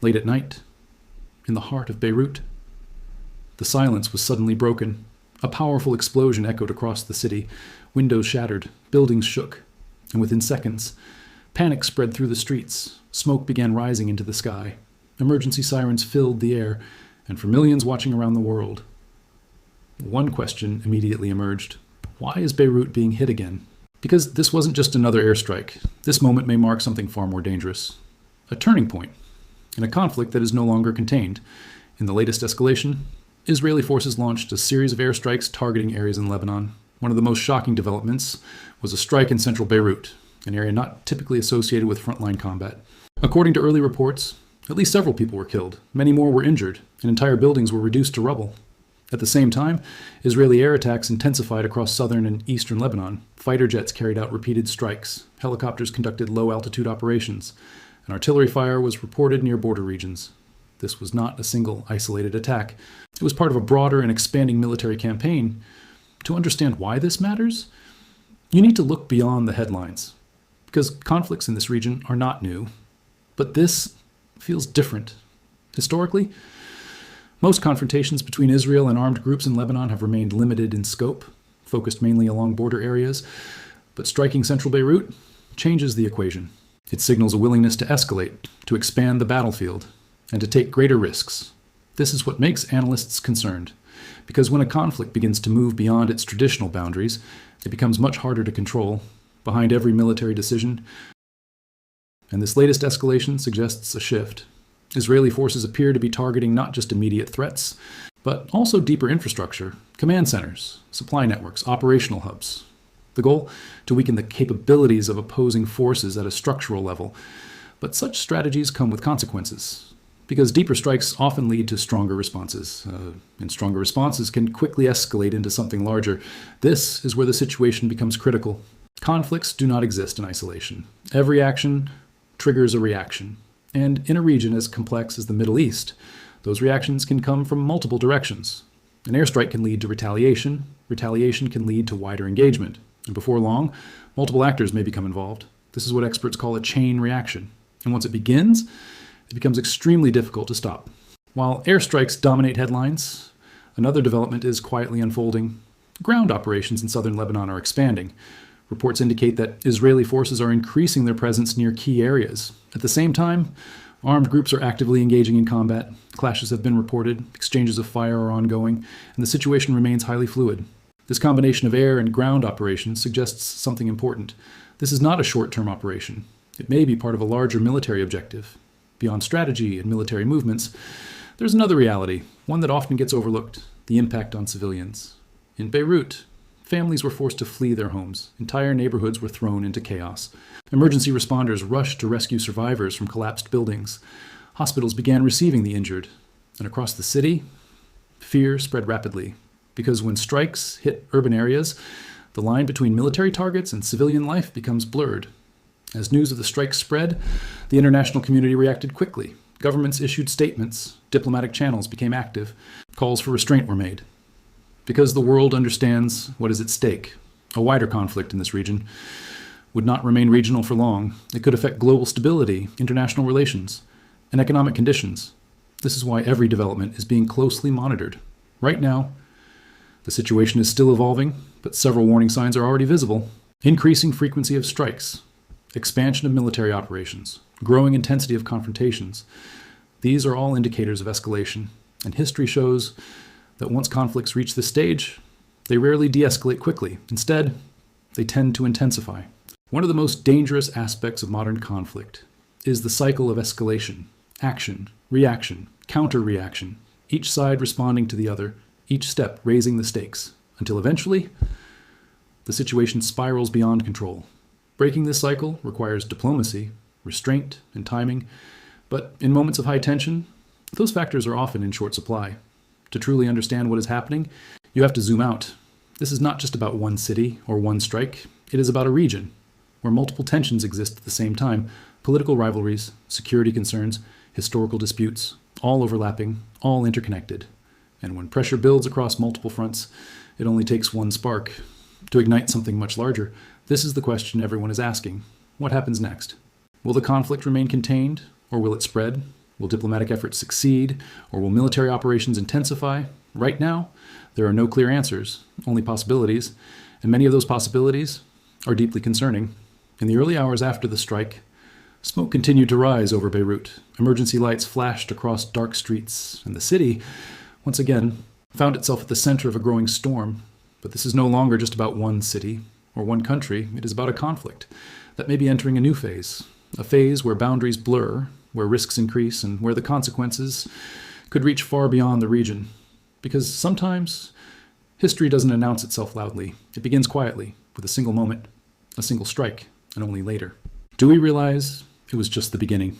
Late at night, in the heart of Beirut, the silence was suddenly broken. A powerful explosion echoed across the city. Windows shattered, buildings shook, and within seconds, panic spread through the streets. Smoke began rising into the sky. Emergency sirens filled the air, and for millions watching around the world, one question immediately emerged. Why is Beirut being hit again? Because this wasn't just another airstrike. This moment may mark something far more dangerous. A turning point in a conflict that is no longer contained. In the latest escalation, Israeli forces launched a series of airstrikes targeting areas in Lebanon. One of the most shocking developments was a strike in central Beirut, an area not typically associated with frontline combat. According to early reports, at least several people were killed. Many more were injured, and entire buildings were reduced to rubble. At the same time, Israeli air attacks intensified across southern and eastern Lebanon. Fighter jets carried out repeated strikes. Helicopters conducted low-altitude operations. And artillery fire was reported near border regions. This was not a single, isolated attack. It was part of a broader and expanding military campaign. To understand why this matters, you need to look beyond the headlines. Because conflicts in this region are not new. But this feels different. Historically, most confrontations between Israel and armed groups in Lebanon have remained limited in scope, focused mainly along border areas. But striking central Beirut changes the equation. It signals a willingness to escalate, to expand the battlefield, and to take greater risks. This is what makes analysts concerned, because when a conflict begins to move beyond its traditional boundaries, it becomes much harder to control. Behind every military decision, and this latest escalation suggests a shift. Israeli forces appear to be targeting not just immediate threats, but also deeper infrastructure, command centers, supply networks, operational hubs. The goal? To weaken the capabilities of opposing forces at a structural level. But such strategies come with consequences, because deeper strikes often lead to stronger responses, and stronger responses can quickly escalate into something larger. This is where the situation becomes critical. Conflicts do not exist in isolation. Every action triggers a reaction. And in a region as complex as the Middle East, those reactions can come from multiple directions. An airstrike can lead to retaliation. Retaliation can lead to wider engagement. And before long, multiple actors may become involved. This is what experts call a chain reaction. And once it begins, it becomes extremely difficult to stop. While airstrikes dominate headlines, another development is quietly unfolding. Ground operations in southern Lebanon are expanding. Reports indicate that Israeli forces are increasing their presence near key areas. At the same time, armed groups are actively engaging in combat. Clashes have been reported, exchanges of fire are ongoing, and the situation remains highly fluid. This combination of air and ground operations suggests something important. This is not a short-term operation. It may be part of a larger military objective. Beyond strategy and military movements, there's another reality, one that often gets overlooked: the impact on civilians. In Beirut, families were forced to flee their homes. Entire neighborhoods were thrown into chaos. Emergency responders rushed to rescue survivors from collapsed buildings. Hospitals began receiving the injured. And across the city, fear spread rapidly. Because when strikes hit urban areas, the line between military targets and civilian life becomes blurred. As news of the strikes spread, the international community reacted quickly. Governments issued statements. Diplomatic channels became active. Calls for restraint were made. Because the world understands what is at stake, a wider conflict in this region would not remain regional for long. It could affect global stability, international relations, and economic conditions. This is why every development is being closely monitored. Right now, the situation is still evolving, but several warning signs are already visible. Increasing frequency of strikes, expansion of military operations, growing intensity of confrontations. These are all indicators of escalation, and history shows that once conflicts reach this stage, they rarely de-escalate quickly. Instead, they tend to intensify. One of the most dangerous aspects of modern conflict is the cycle of escalation: action, reaction, counter-reaction, each side responding to the other, each step raising the stakes, until eventually, the situation spirals beyond control. Breaking this cycle requires diplomacy, restraint, and timing, but in moments of high tension, those factors are often in short supply. To truly understand what is happening, you have to zoom out. This is not just about one city or one strike. It is about a region where multiple tensions exist at the same time: political rivalries, security concerns, historical disputes, all overlapping, all interconnected. And when pressure builds across multiple fronts, it only takes one spark to ignite something much larger. This is the question everyone is asking. What happens next? Will the conflict remain contained, or will it spread? Will diplomatic efforts succeed, or will military operations intensify? Right now, there are no clear answers, only possibilities, and many of those possibilities are deeply concerning. In the early hours after the strike, smoke continued to rise over Beirut. Emergency lights flashed across dark streets, and the city, once again, found itself at the center of a growing storm. But this is no longer just about one city or one country. It is about a conflict that may be entering a new phase, a phase where boundaries blur, where risks increase, and where the consequences could reach far beyond the region. Because sometimes history doesn't announce itself loudly. It begins quietly, with a single moment, a single strike, and only later. Do we realize it was just the beginning?